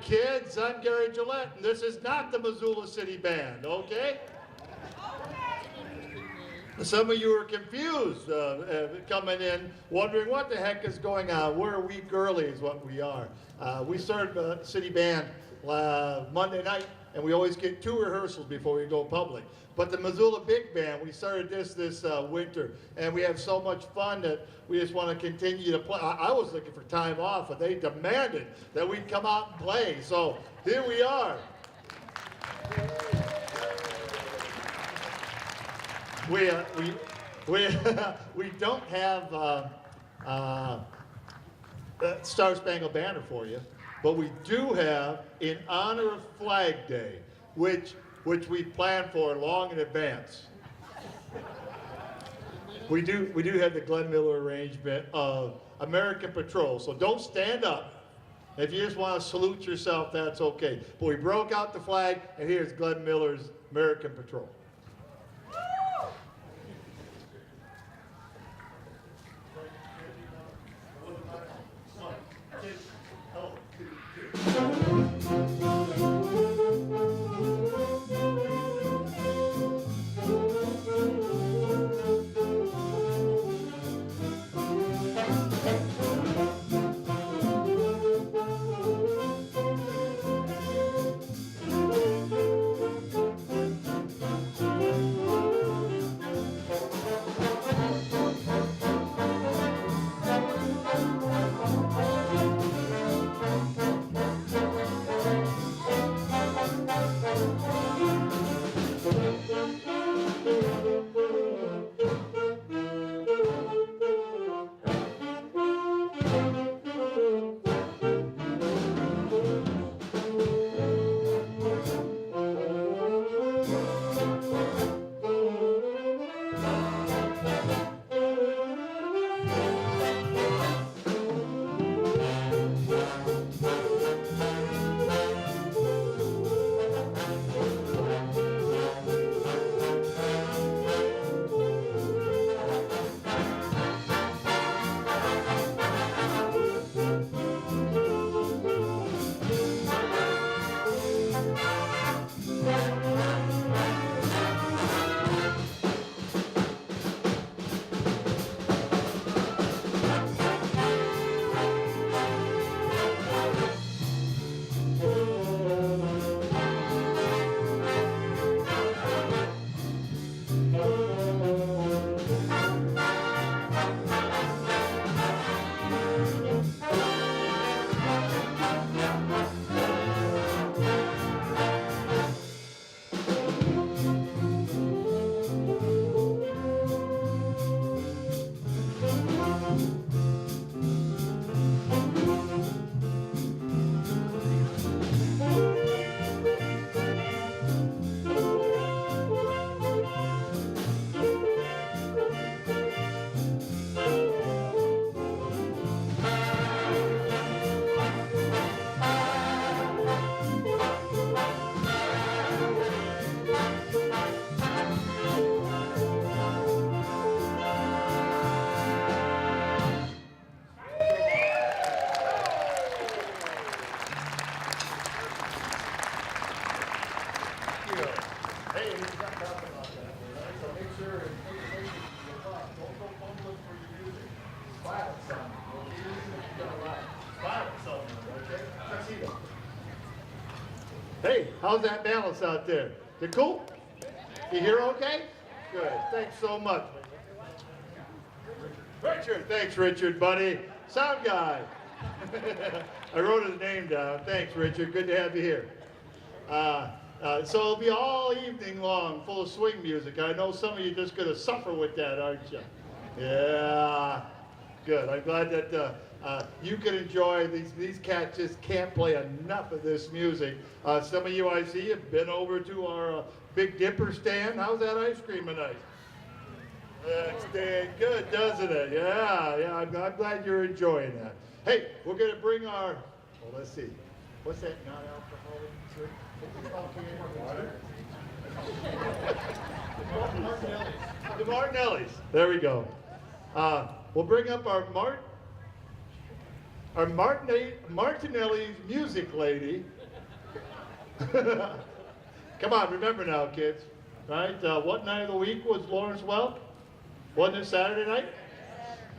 kids, I'm Gary Gillette, and this is not the Missoula City Band, okay? Some of you are confused coming in, wondering what the heck is going on. We're we girly is what we are. We started the City Band Monday night, and we always get 2 rehearsals before we go public. But the Missoula Big Band, we started this winter, and we have so much fun that we just want to continue to play. I was looking for time off, and they demanded that we come out and play. So here we are. We don't have Star Spangled Banner for you, but we do have in honor of Flag Day, which we plan for long in advance. We do have the Glenn Miller arrangement of American Patrol. So don't stand up. If you just want to salute yourself, that's okay. But we broke out the flag, and here's Glenn Miller's American Patrol. Hey, how's that balance out there? You cool? You hear okay? Good. Thanks so much. Richard, thanks Richard, buddy. Sound guy. I wrote his name down. Thanks Richard, good to have you here. So it'll be all evening long, full of swing music. I know some of you are just going to suffer with that, aren't you? Yeah, good. I'm glad that you can enjoy these cats just can't play enough of this music. Some of you I see have been over to our Big Dipper stand. How's that ice cream tonight? That's dang good, doesn't it? Yeah, I'm glad you're enjoying that. Hey, we're going to bring our, well, let's see. What's that non-alcoholic drink? The Martinellis. There we go. We'll bring up our our Martinelli's music lady. Come on, remember now, kids. Right? What night of the week was Lawrence Welk? Wasn't it Saturday night?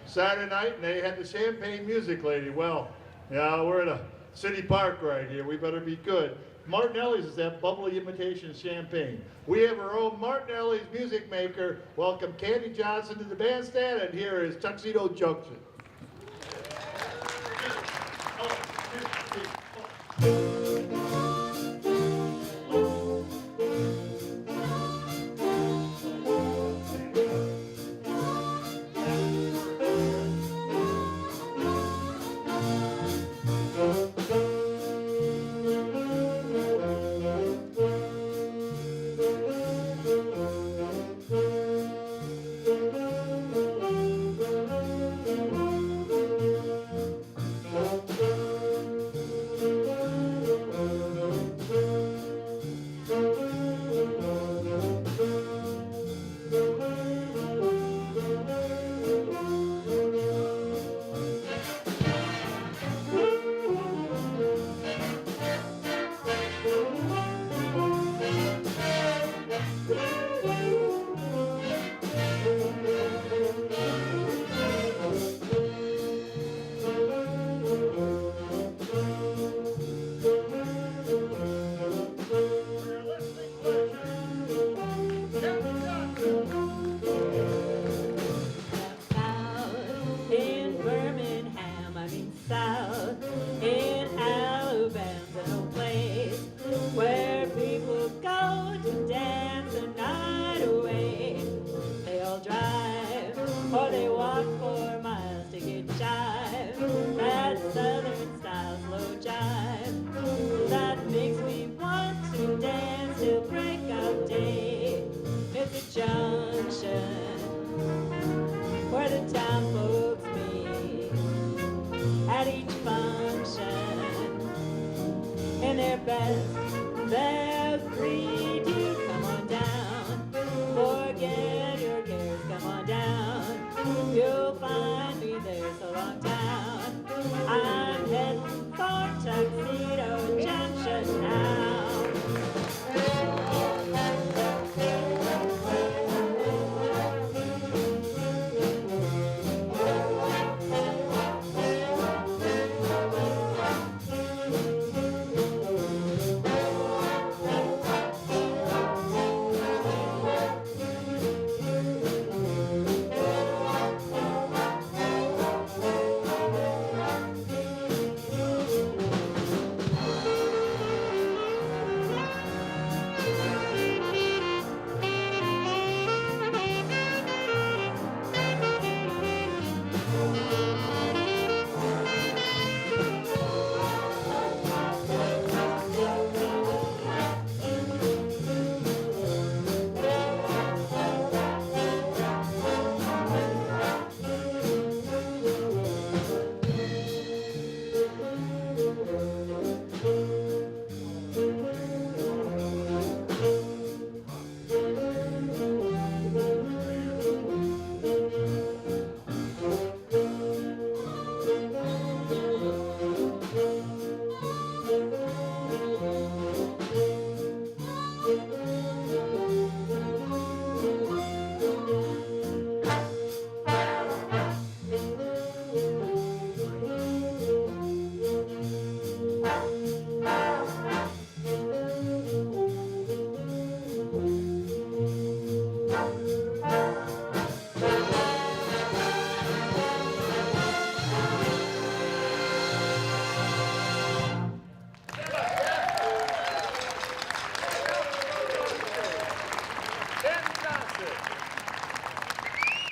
Saturday night, and they had the champagne music lady. Well, yeah, we're at a city park right here. We better be good. Martinelli's is that bubbly imitation champagne. We have our own Martinelli's music maker. Welcome Candy Johnson to the bandstand, and here is Tuxedo Junction.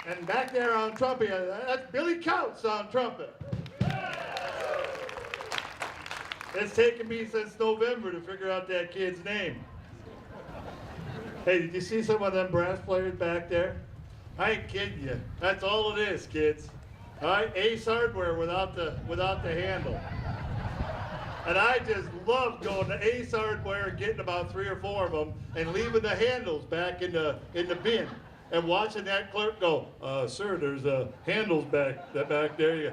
And back there on trumpet, that's Billy Counts on trumpet. It's taken me since November to figure out that kid's name. Hey, did you see some of them brass players back there? I ain't kidding you. That's all it is, kids. All right, Ace Hardware without the handle. And I just love going to Ace Hardware and getting about 3 or 4 of them and leaving the handles back in the bin and watching that clerk go, sir, there's handles back there. You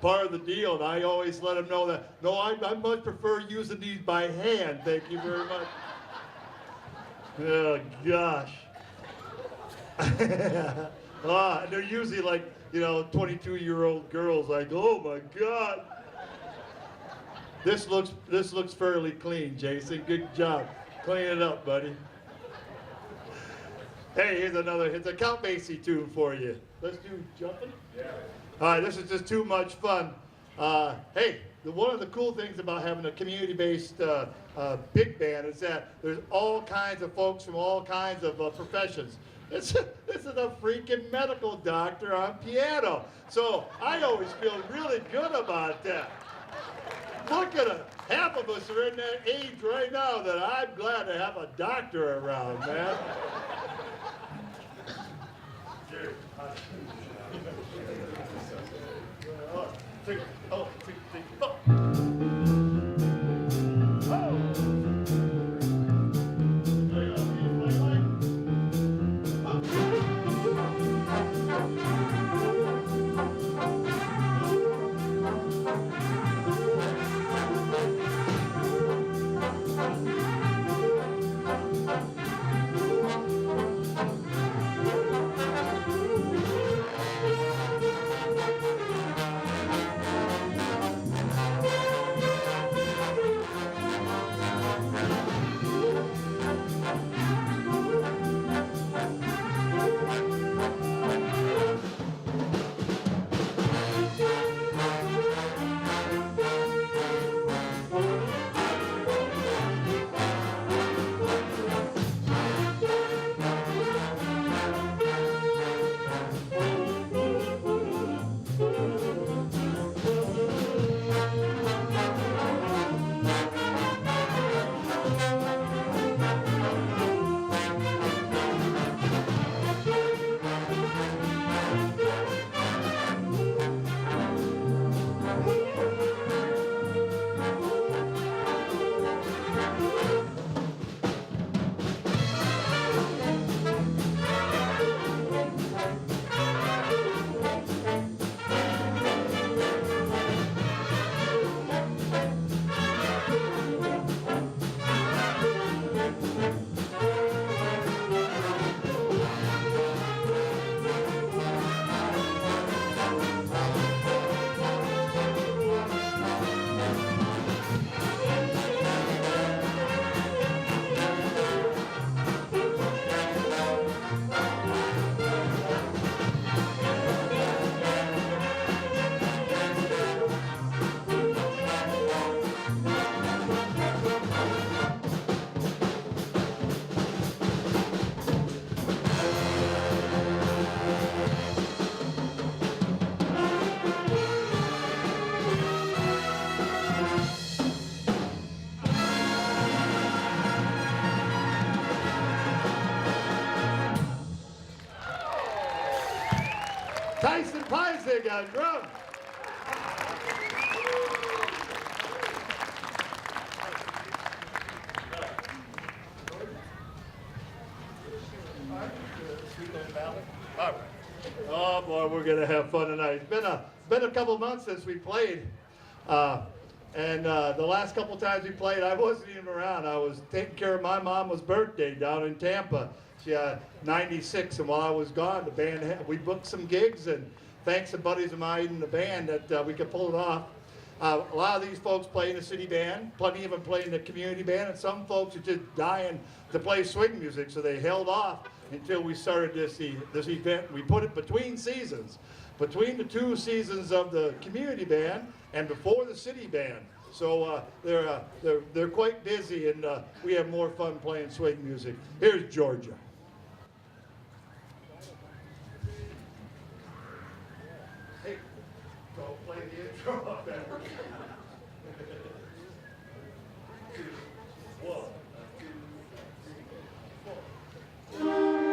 part of the deal, and I always let them know that, no, I much prefer using these by hand. Thank you very much. Oh, gosh. They're usually like, 22-year-old girls like, oh my God. This looks fairly clean, Jason. Good job. Clean it up, buddy. Hey, here's a Count Basie tune for you. Let's do jumping. Yeah. All right, this is just too much fun. Hey, one of the cool things about having a community-based big band is that there's all kinds of folks from all kinds of professions. This is a freaking medical doctor on piano. So I always feel really good about that. Look at it. Half of us are in that age right now that I'm glad to have a doctor around, man. Tyson Peisig on drums. Oh boy, we're gonna have fun tonight. It's been a couple months since we played, and the last couple times we played, I wasn't even around. I was taking care of my mom's birthday down in Tampa. She had 96, and while I was gone, the band we booked some gigs, and thanks to buddies of mine in the band that we could pull it off. A lot of these folks play in the city band, plenty of them play in the community band, and some folks are just dying to play swing music, so they held off until we started this event. We put it between seasons, between the two seasons of the community band and before the city band. So they're quite busy, and we have more fun playing swing music. Here's Georgia. Hey, don't play the intro up there. One, two, three, four.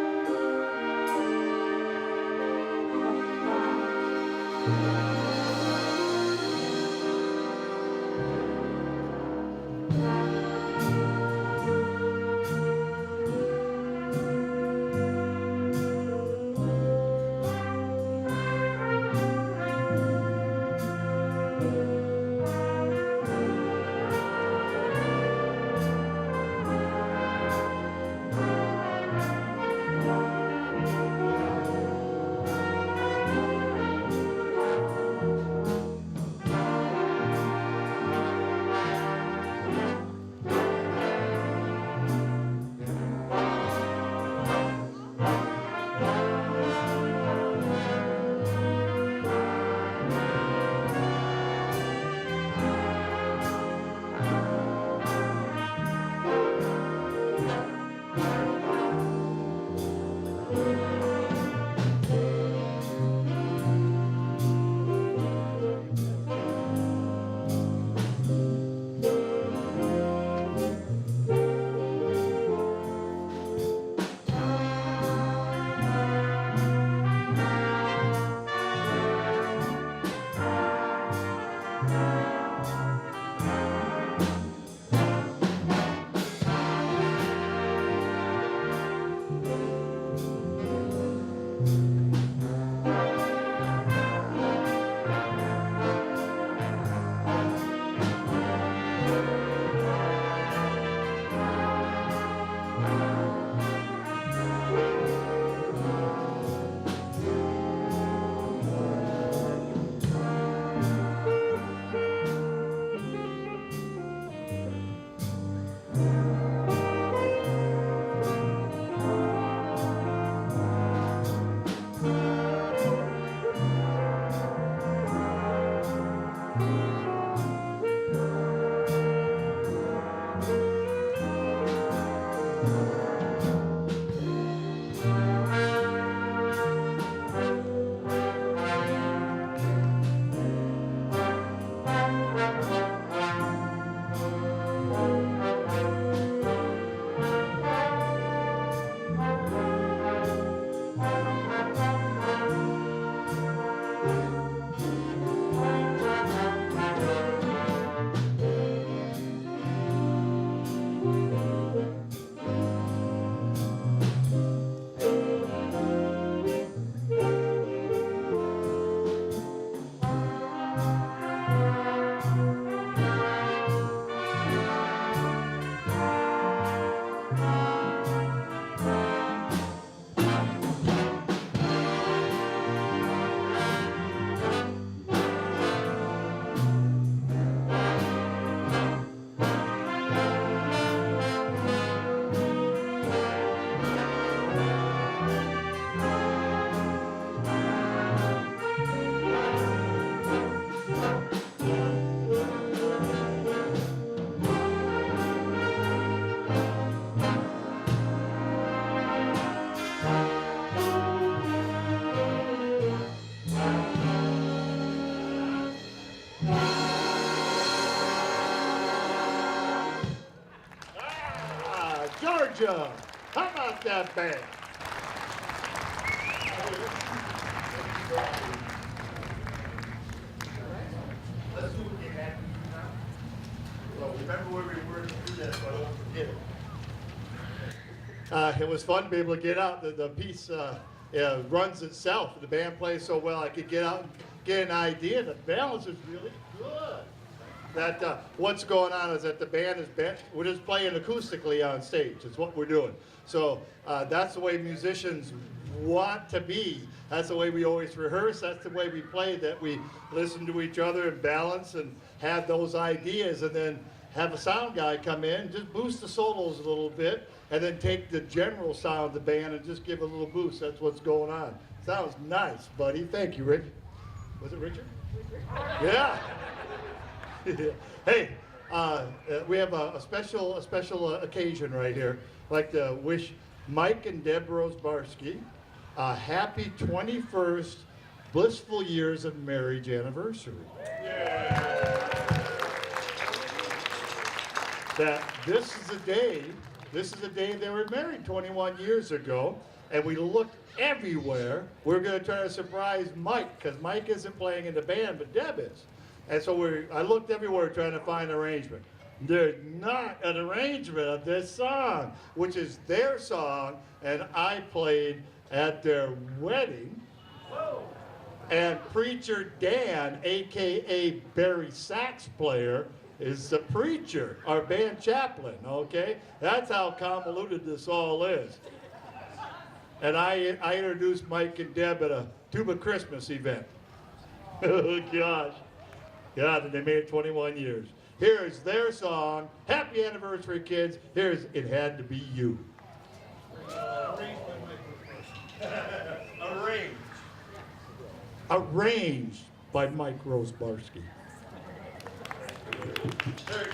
Georgia. How about that band? Let's do it again. Well, remember where we were to do that, so I don't forget it. It was fun to be able to get out. The piece runs itself. The band plays so well, I could get out and get an idea. The balance is really good. That what's going on is that the band is we're just playing acoustically on stage. It's what we're doing. So that's the way musicians want to be. That's the way we always rehearse. That's the way we play, that we listen to each other and balance and have those ideas, and then have a sound guy come in, just boost the solos a little bit, and then take the general sound of the band and just give a little boost. That's what's going on. Sounds nice, buddy. Thank you, Rich. Was it Richard? Yeah. Hey, we have a special occasion right here. I'd like to wish Mike and Deb Rosbarski a happy 21st blissful years of marriage anniversary. Yeah. That this is the day they were married 21 years ago, and we looked everywhere. We're going to try to surprise Mike, because Mike isn't playing in the band, but Deb is. And so I looked everywhere trying to find an arrangement. There's not an arrangement of this song, which is their song, and I played at their wedding. Whoa. And Preacher Dan, a.k.a. Barry sax player, is the preacher, our band chaplain, okay? That's how convoluted this all is. And I introduced Mike and Deb at a Tuba Christmas event. Oh, gosh. God, and they made it 21 years. Here's their song. Happy anniversary, kids. Here's It Had to Be You. Arranged by Mike Rosbarski. There you go.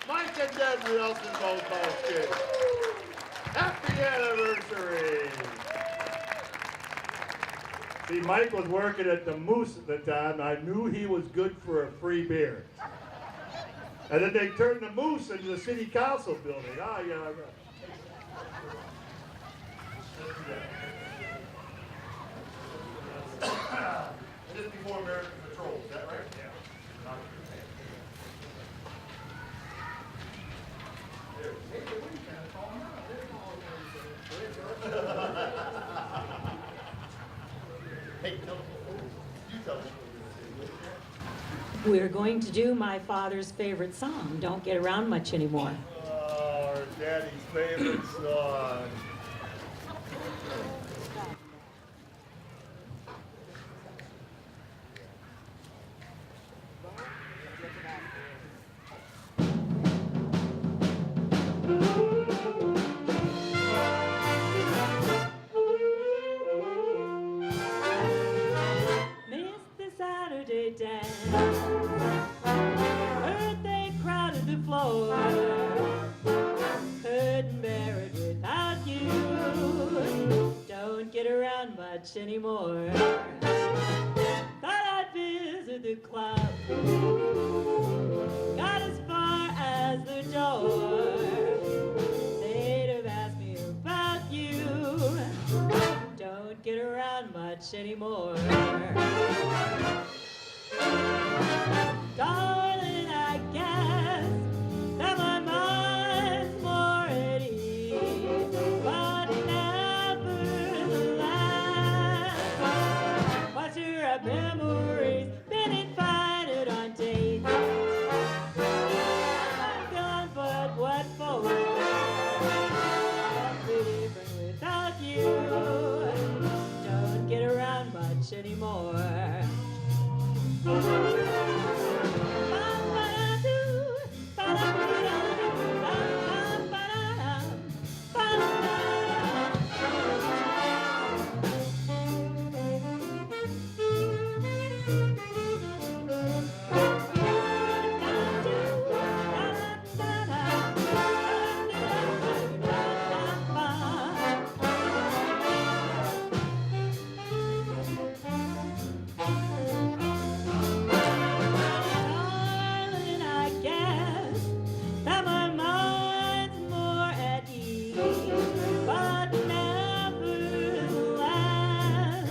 Mike and Deb Rosbarski. Happy anniversary. See, Mike was working at the Moose at the time. I knew he was good for a free beer. And then they turned the Moose into the city council building. Ah, yeah. Just before American Patrol, is that right? Yeah. There. Hey, what are you kind of calling out? Hey, you tell us. We're going to do my father's favorite song, Don't Get Around Much Anymore. Oh, our daddy's favorite song. Missed the Saturday dance. Heard they crowded the floor. Couldn't bear it without you. Don't get around much anymore. Thought I'd visit the club. Got as far as the door. They'd have asked me about you. Don't get around much anymore. Darling, I guess that my mind's more at ease, but nevertheless, what's your memories been invited on dates? I'm gone, but what for? I'll be different without you. Don't get around much anymore. Darling, I guess that my mind's more at ease, but nevertheless,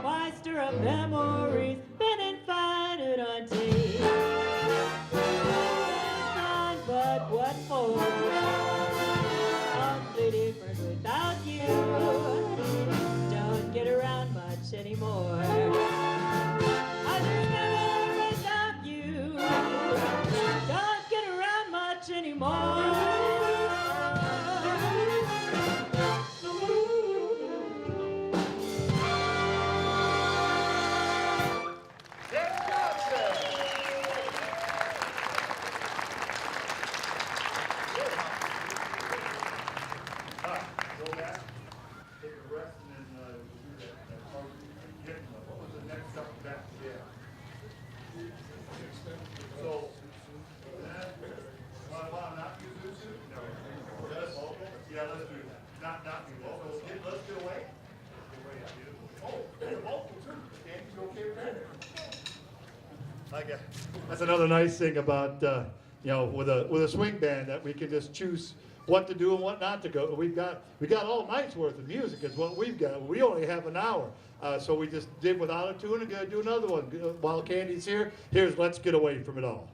why stir up memories been invited on tape? Fine, but what for? Awfully different without you. Don't get around much anymore. I just never without you. Don't get around much anymore. Dick Johnson. All right, go back, take a rest, and then we'll do that part again. What was the next up back? Yeah. So, well, not use this suit? No. Let's, yeah, let's do that. Not be vocal. Let's get away. Oh, you're vocal too. Andy, you okay with that? That's another nice thing about with a swing band, that we can just choose what to do and what not to go. We got all night's worth of music is what we've got. We only have an hour, so we just did without a tune and gonna do another one while Candy's here. Here's Let's Get Away From It All.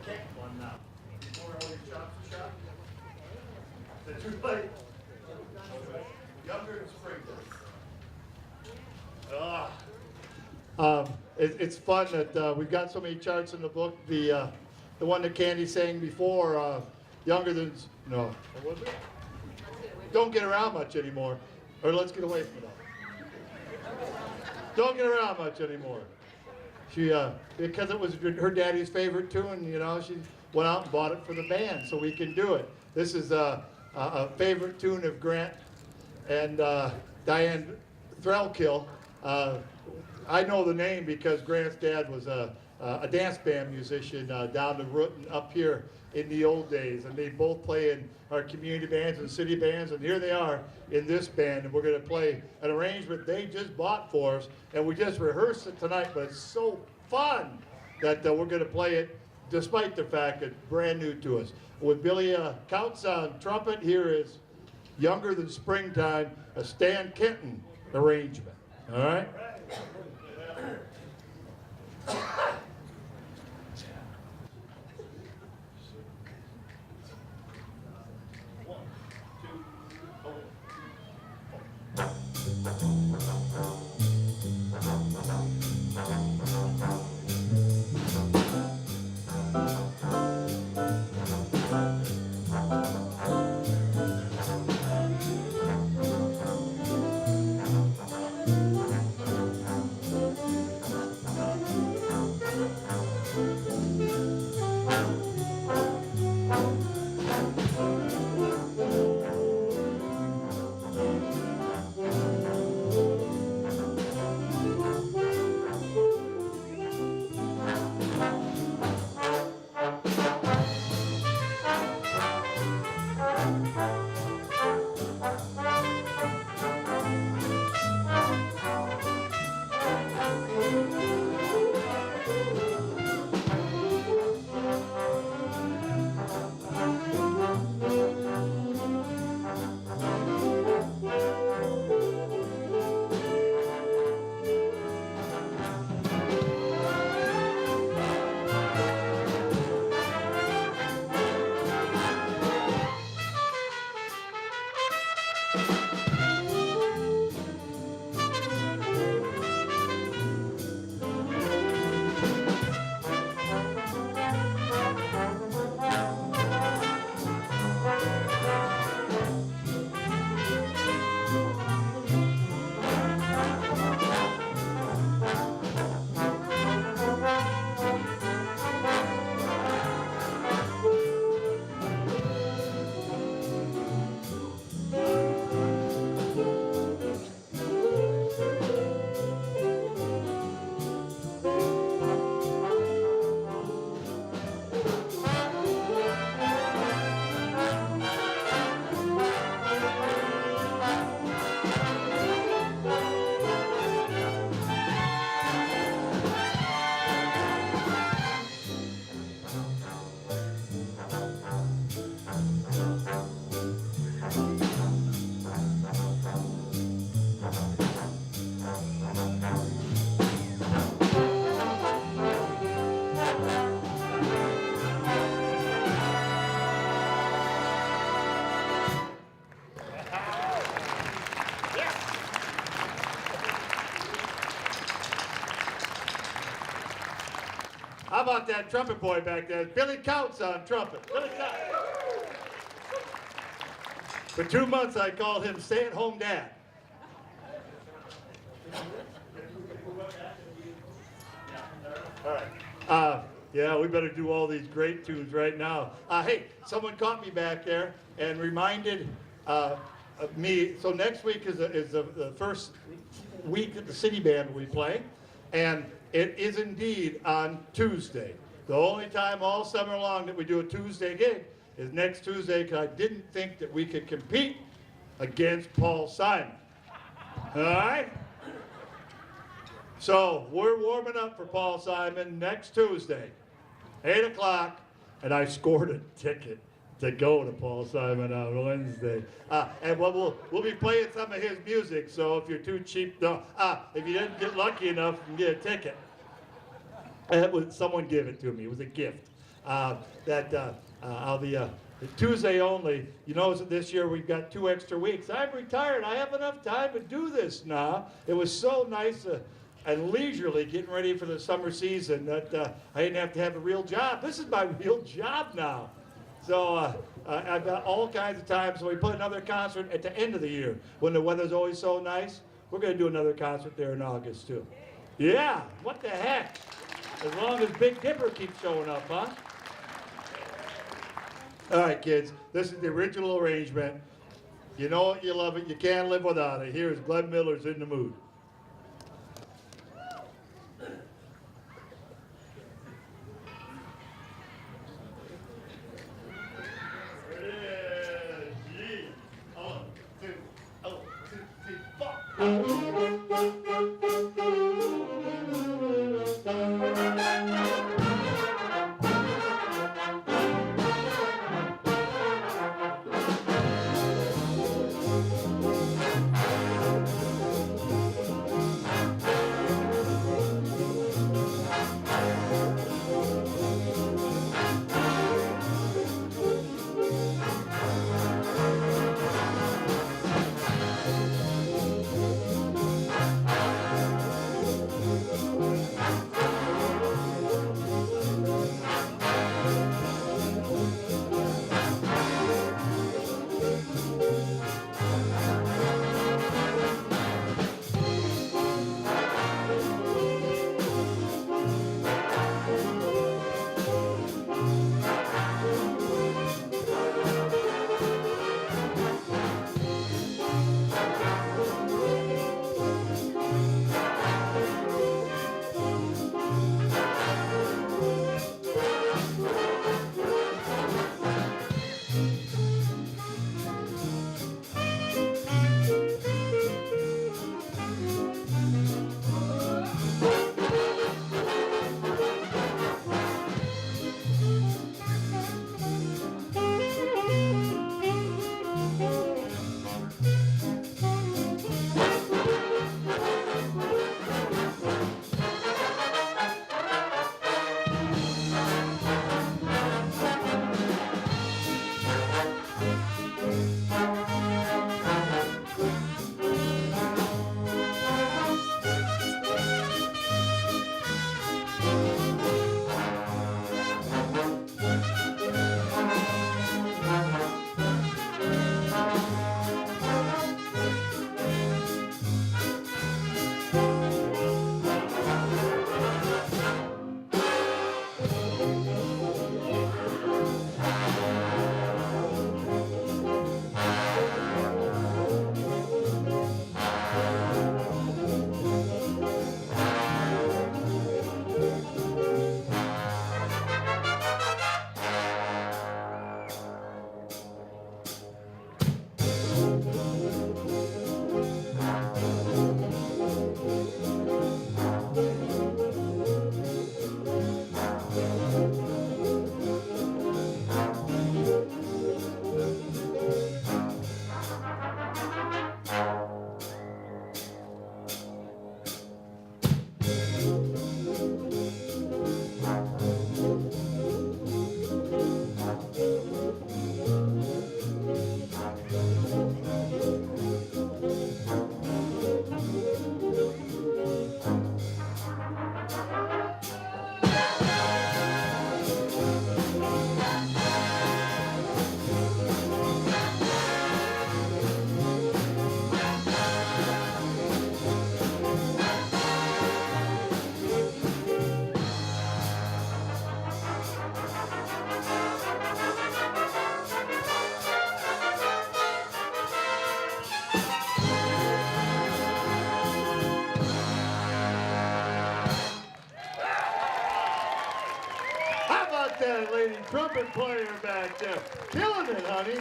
kick one now. Before all your chops are shot. Is it too late? Younger than springtime. It's fun that we've got so many charts in the book. The one that Candy sang before, younger than, no, what was it? Don't get around much anymore. Or let's get away from it all. Don't get around much anymore. She, because it was her daddy's favorite tune, you know, she went out and bought it for the band so we can do it. This is a favorite tune of Grant and Diane Threlkill. I know the name because Grant's dad was a dance band musician down the road up here in the old days, and they both play in our community bands and city bands, and here they are in this band, and we're going to play an arrangement they just bought for us, and we just rehearsed it tonight, but it's so fun that we're going to play it despite the fact it's brand new to us. With Billy Kautz on trumpet, here is Younger Than Springtime, a Stan Kenton arrangement. All right? How about that trumpet boy back there? Billy Kautz on trumpet. Billy Kautz. For 2 months, I called him stay-at-home dad. All right. Yeah, we better do all these great tunes right now. Hey, someone caught me back there and reminded of me. So next week is the first week that the city band will be playing, and it is indeed on Tuesday. The only time all summer long that we do a Tuesday gig is next Tuesday, because I didn't think that we could compete against Paul Simon. All right? So we're warming up for Paul Simon next Tuesday, 8 o'clock, and I scored a ticket to go to Paul Simon on Wednesday. And we'll be playing some of his music, so if you're too cheap, if you didn't get lucky enough, you can get a ticket. Someone gave it to me. It was a gift. I'll be Tuesday only. You notice that this year we've got 2 extra weeks. I'm retired. I have enough time to do this now. It was so nice and leisurely getting ready for the summer season that I didn't have to have a real job. This is my real job now. So I've got all kinds of time. So we put another concert at the end of the year when the weather's always so nice. We're going to do another concert there in August too. Yeah, what the heck? As long as Big Dipper keeps showing up, huh? All right, kids, this is the original arrangement. You know it, you love it, you can't live without it. Here's Glenn Miller's In the Mood. That lady trumpet player back there. Killing it, honey.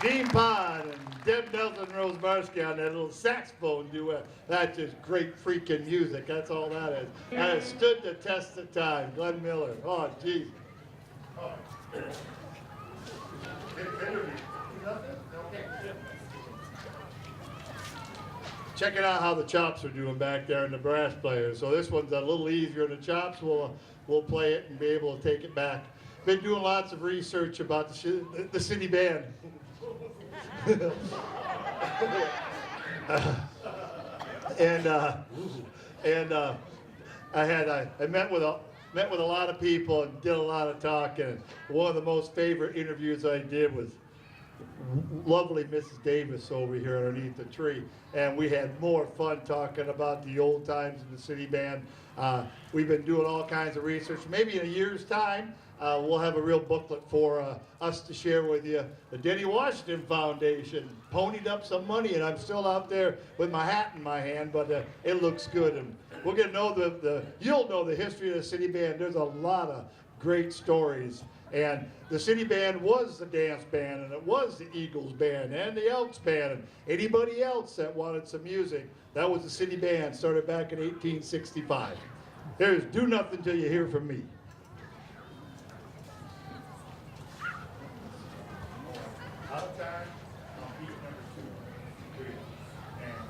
Dean Pond and Deb Nelson Rose Barsky on that little saxophone duet. That's just great freaking music. That's all that is. And it stood the test of time. Glenn Miller. Oh, geez. Oh. checking out how the chops are doing back there in the brass players. So this one's a little easier than the chops. We'll play it and be able to take it back. Been doing lots of research about the city band. I met with a lot of people and did a lot of talking. One of the most favorite interviews I did was lovely Mrs. Davis over here underneath the tree, and we had more fun talking about the old times in the city band. We've been doing all kinds of research. Maybe in a year's time, we'll have a real booklet for us to share with you. The Denny Washington Foundation ponied up some money, and I'm still out there with my hat in my hand, but it looks good. And we're gonna know you'll know the history of the city band. There's a lot of great stories. And the city band was the dance band, and it was the Eagles band, and the Elks band, and anybody else that wanted some music. That was the city band, started back in 1865. Here's Do Nothing Till You Hear From Me. Out of time, on beat number 2, 3, and...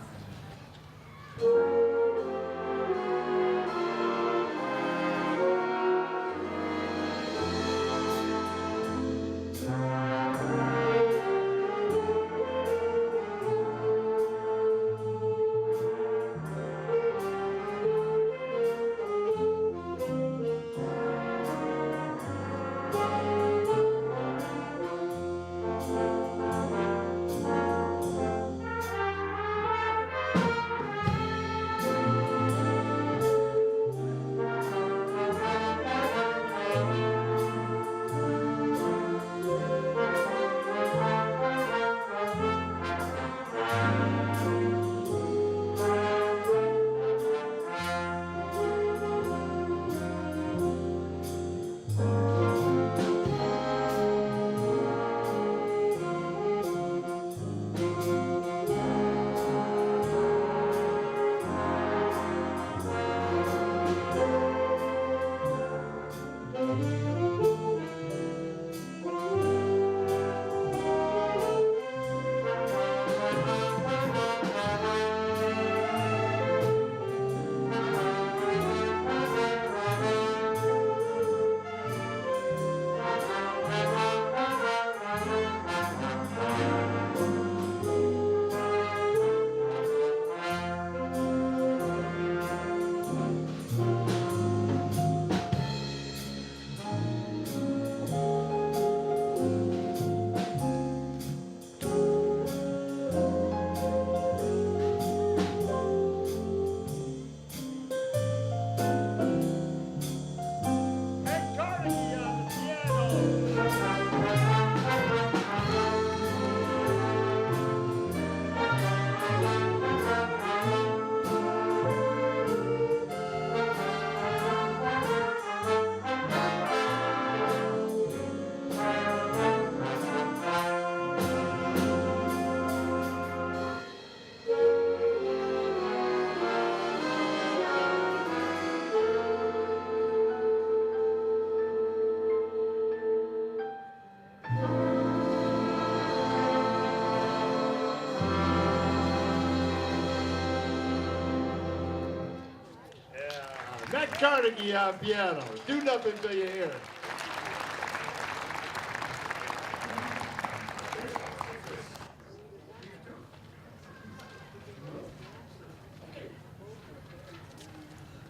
Matt Carnegie on piano. Do Nothing Till You Hear.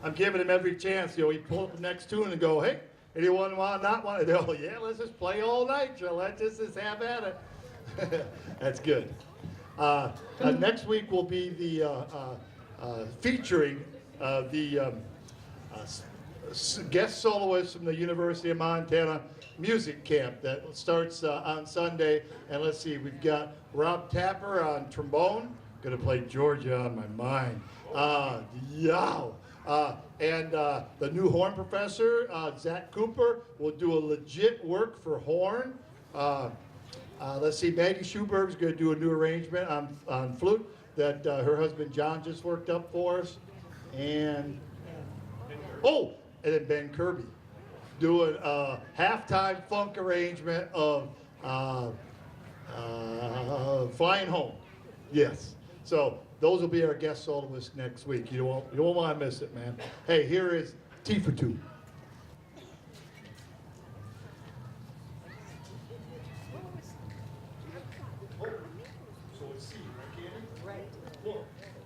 I'm giving him every chance. You know, he pull up the next tune and go, hey, anyone want not want to? Oh, yeah, let's just play all night, Joe. Let's just have at it. That's good. Next week will be the featuring the guest soloist from the University of Montana music camp that starts on Sunday. And let's see, we've got Rob Tapper on trombone, gonna play Georgia on My Mind. And the new horn professor, Zach Cooper, will do a legit work for horn. Let's see, Maggie Schuberg's gonna do a new arrangement on flute that her husband John just worked up for us. And and then Ben Kirby doing a halftime funk arrangement of Flying Home. Yes. So those will be our guest soloists next week. You won't want to miss it, man. Hey, here is T for Two. So it's C, right, Candy? Right. 1,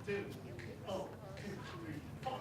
2, oh, 2, 3, 4.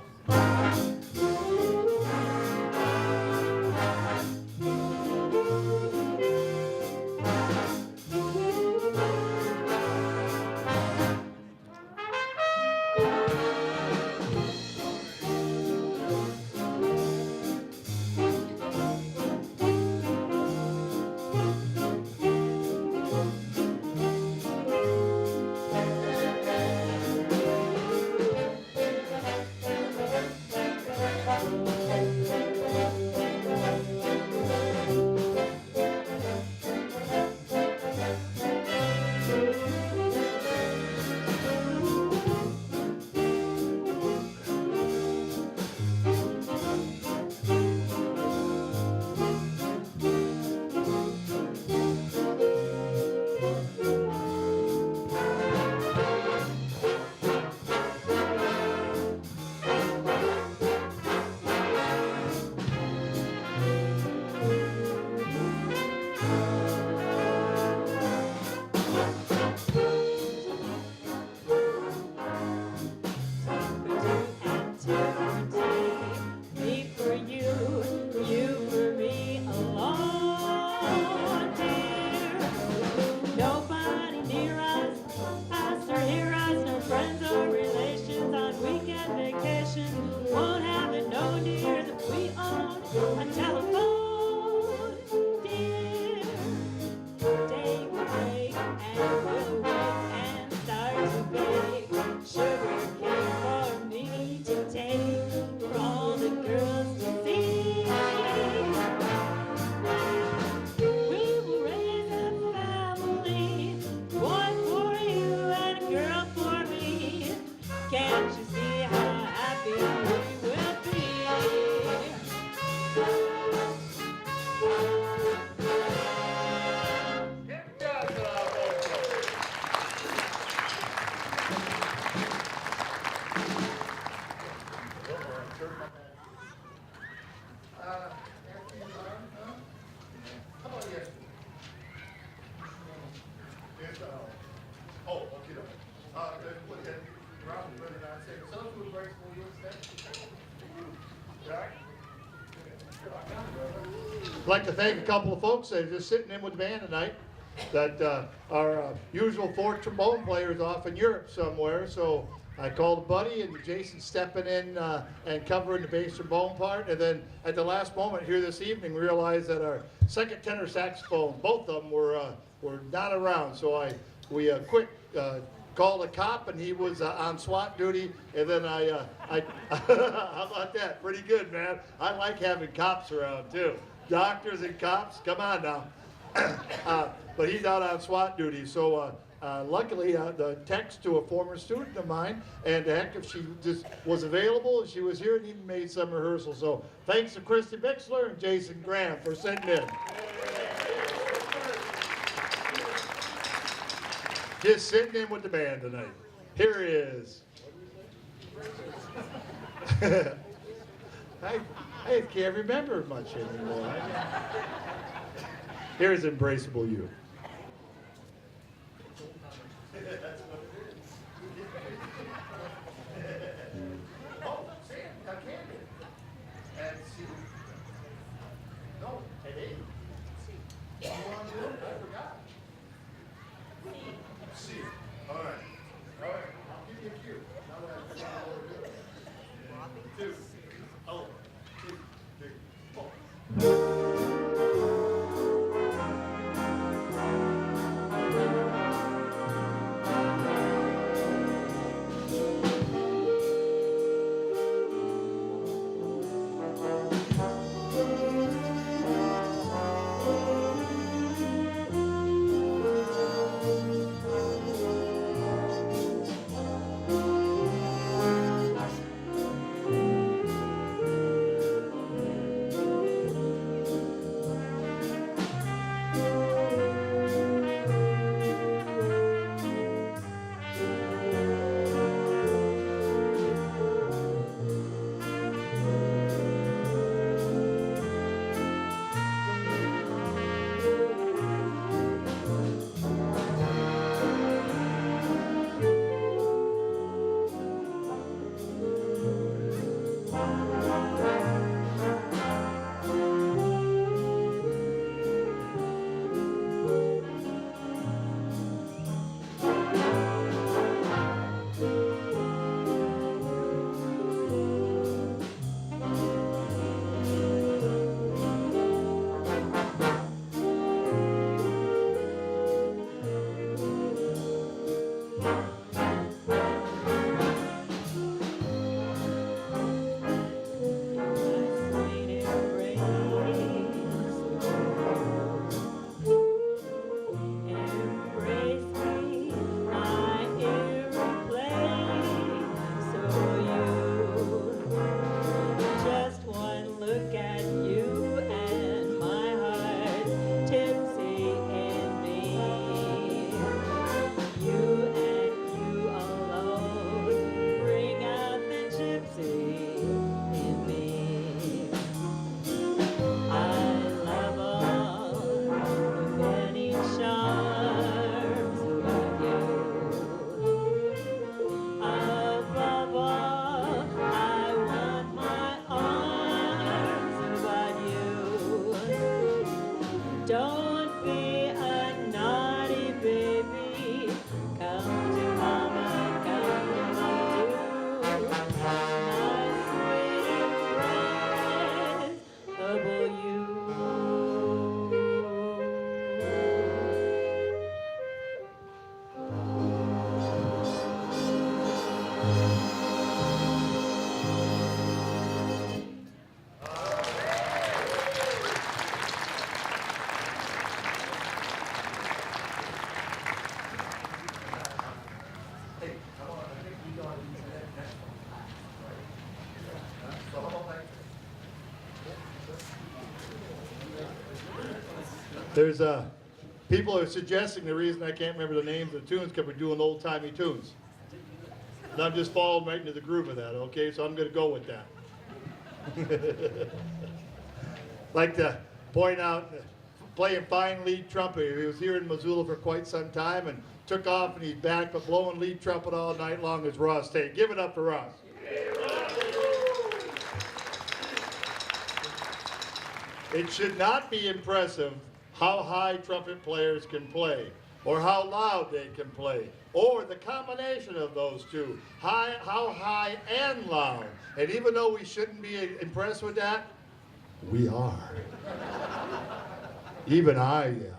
I'd like to thank a couple of folks that are just sitting in with the band tonight that our usual 4 trombone players off in Europe somewhere. So I called a buddy, and Jason's stepping in and covering the bass trombone part. And then at the last moment here this evening, realized that our second tenor saxophone, both of them were not around. So we quick called a cop, and he was on SWAT duty. And then how about that? Pretty good, man. I like having cops around too. Doctors and cops, come on now. But he's out on SWAT duty. So luckily, the text to a former student of mine, and heck, if she just was available and she was here and even made some rehearsals. So thanks to Christy Bixler and Jason Graham for sitting in. Just sitting in with the band tonight. Here he is. I can't remember much anymore. Here's Embraceable You. Oh, Sam, I can't. And C. No, at 8. You want to do it? I forgot. C. All right. All right. I'll give you a cue. Now that I forgot how to do it. 2. Oh. 2, 3, 4. Don't be a naughty baby. Come to mama, come to mama too. My sweet impressible you. There's people are suggesting the reason I can't remember the names of the tunes because we're doing old-timey tunes. And I'm just following right into the groove of that, okay? So I'm going to go with that. Like to point out, playing fine lead trumpet. He was here in Missoula for quite some time and took off and he's back, but blowing lead trumpet all night long is Ross Tate. Give it up for Ross. It should not be impressive how high trumpet players can play, or how loud they can play, or the combination of those two, how high and loud. And even though we shouldn't be impressed with that, we are. Even I am.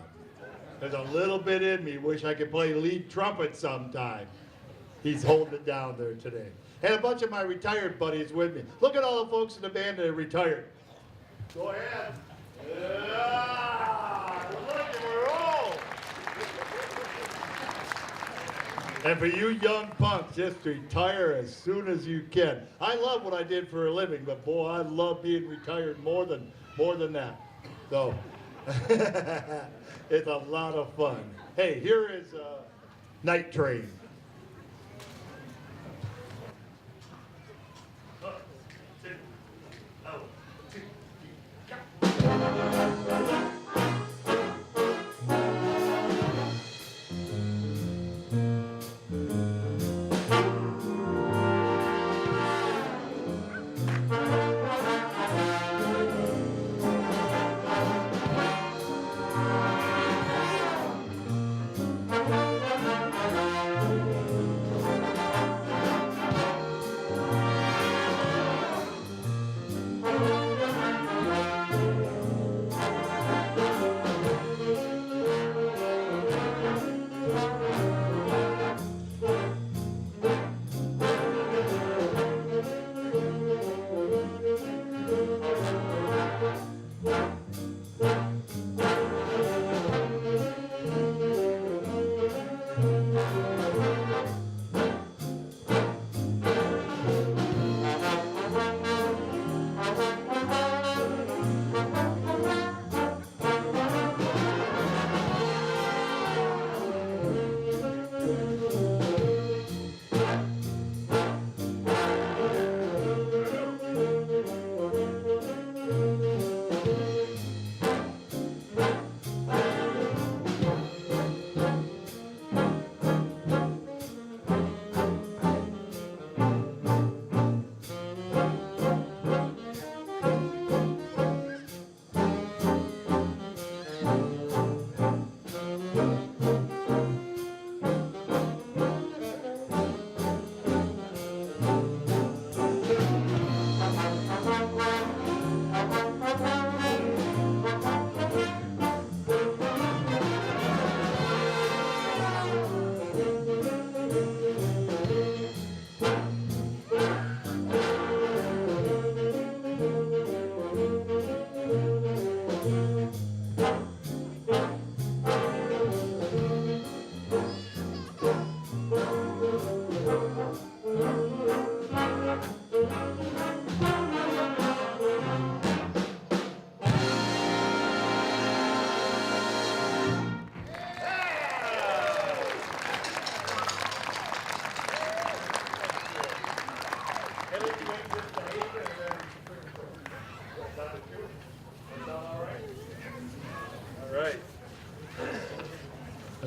There's a little bit in me, wish I could play lead trumpet sometime. He's holding it down there today. And a bunch of my retired buddies with me. Look at all the folks in the band that are retired. Go ahead. Yeah, look at we're all. And for you young punks, just retire as soon as you can. I love what I did for a living, but boy, I love being retired more than that. So it's a lot of fun. Hey, here is Night Train.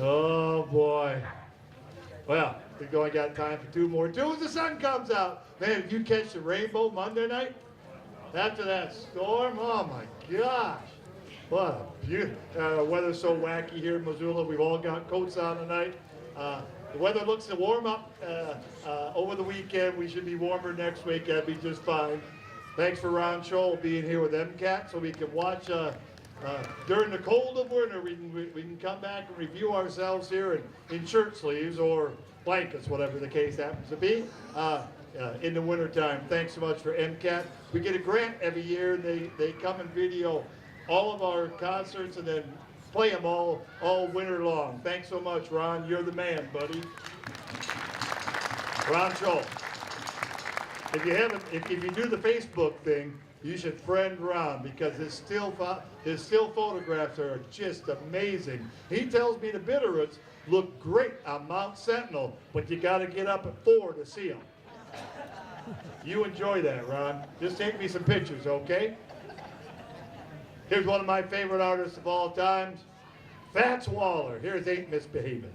Oh boy. Well, we've only got time for 2 more tunes. The sun comes out. Man, if you catch the rainbow Monday night, after that storm, oh my gosh. Well, weather's so wacky here in Missoula. We've all got coats on tonight. The weather looks to warm up over the weekend. We should be warmer next week. That'd be just fine. Thanks for Ron Scholl being here with MCAT so we can watch during the cold of winter. We can come back and review ourselves here in shirt sleeves or blankets, whatever the case happens to be, in the wintertime. Thanks so much for MCAT. We get a grant every year, and they come and video all of our concerts and then play them all winter long. Thanks so much, Ron. You're the man, buddy. Ron Scholl. If you do the Facebook thing, you should friend Ron because his still photographs are just amazing. He tells me the Bitterroots look great on Mount Sentinel, but you got to get up at 4 to see them. You enjoy that, Ron. Just take me some pictures, okay? Here's one of my favorite artists of all time, Fats Waller. Here's Ain't Misbehavin'.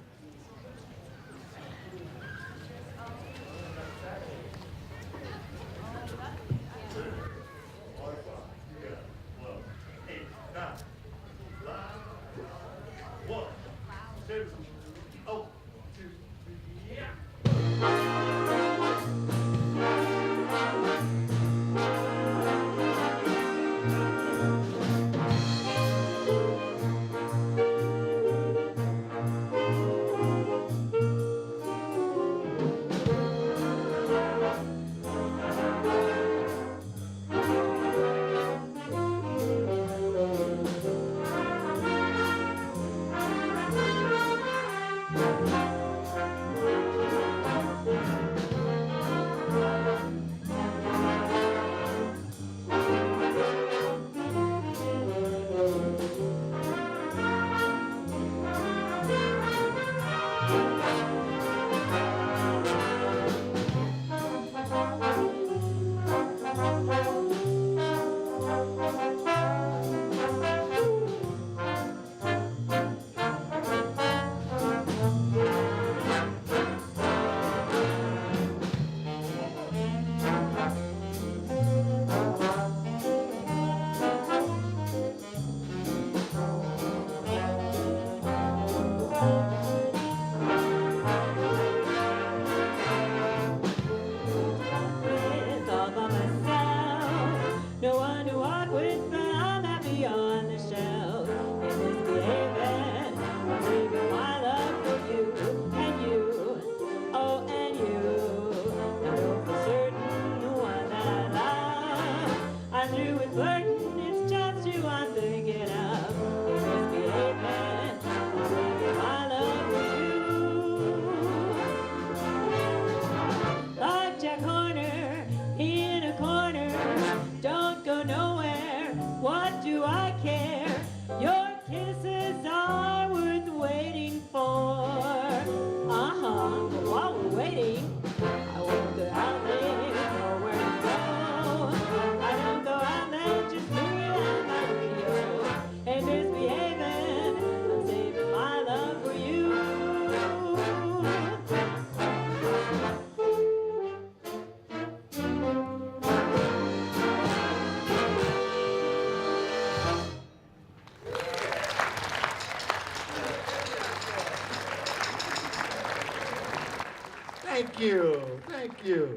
Thank you, thank you.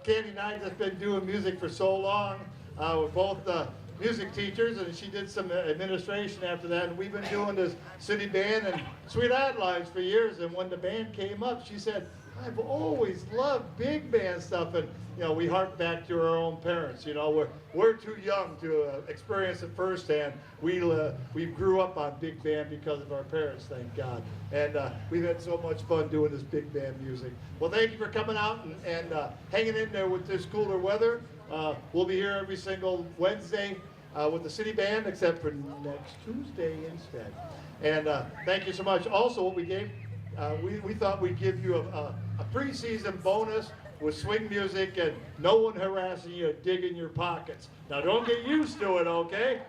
Candy and I have just been doing music for so long. We're both music teachers, and she did some administration after that, and we've been doing this city band and Sweet Adeline's for years, and when the band came up, she said, I've always loved big band stuff, and we hark back to our own parents. We're too young to experience it firsthand. We grew up on big band because of our parents, thank God, and we've had so much fun doing this big band music. Well, thank you for coming out and hanging in there with this cooler weather. We'll be here every single Wednesday with the city band, except for next Tuesday instead. And thank you so much. Also, what we gave. We thought we'd give you a preseason bonus with swing music and no one harassing you, digging your pockets. Now don't get used to it, okay?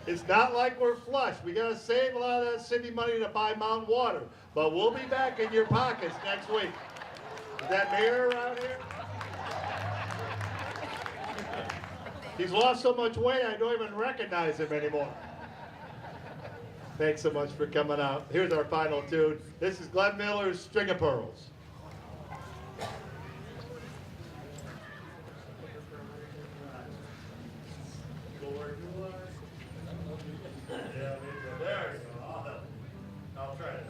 It's not like we're flush. We gotta save a lot of that city money to buy mountain water. But we'll be back in your pockets next week. Is that mayor around here? He's lost so much weight, I don't even recognize him anymore. Thanks so much for coming out. Here's our final tune. This is Glenn Miller's String of Pearls. There you go. I'll try it.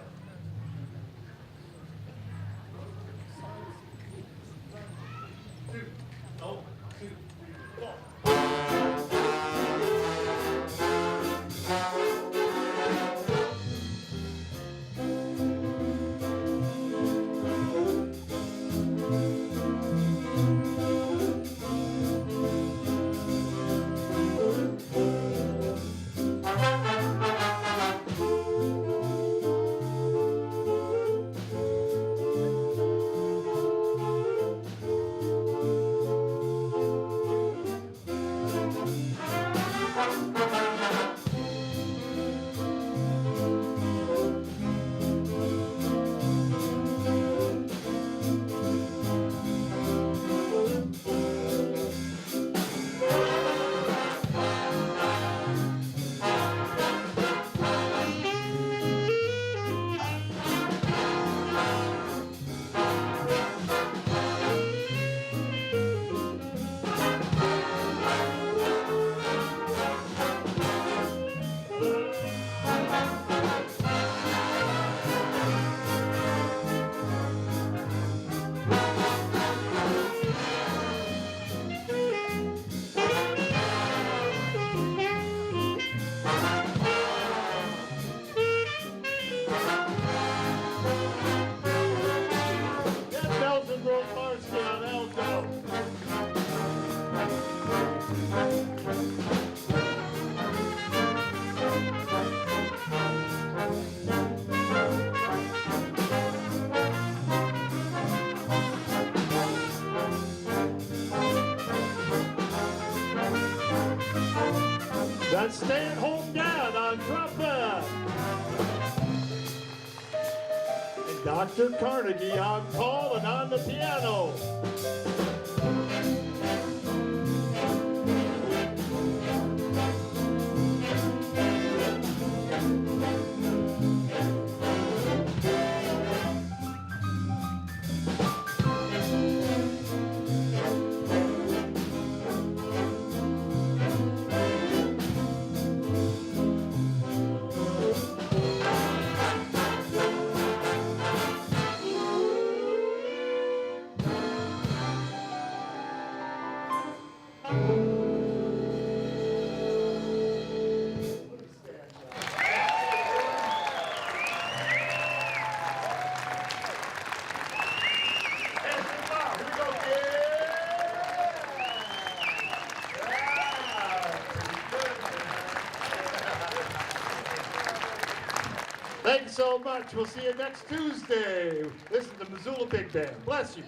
That's stay-at-home dad on trumpet. And Dr. Carnegie on call and on the piano. Thanks so much. We'll see you next Tuesday. This is the Missoula Big Band. Bless you.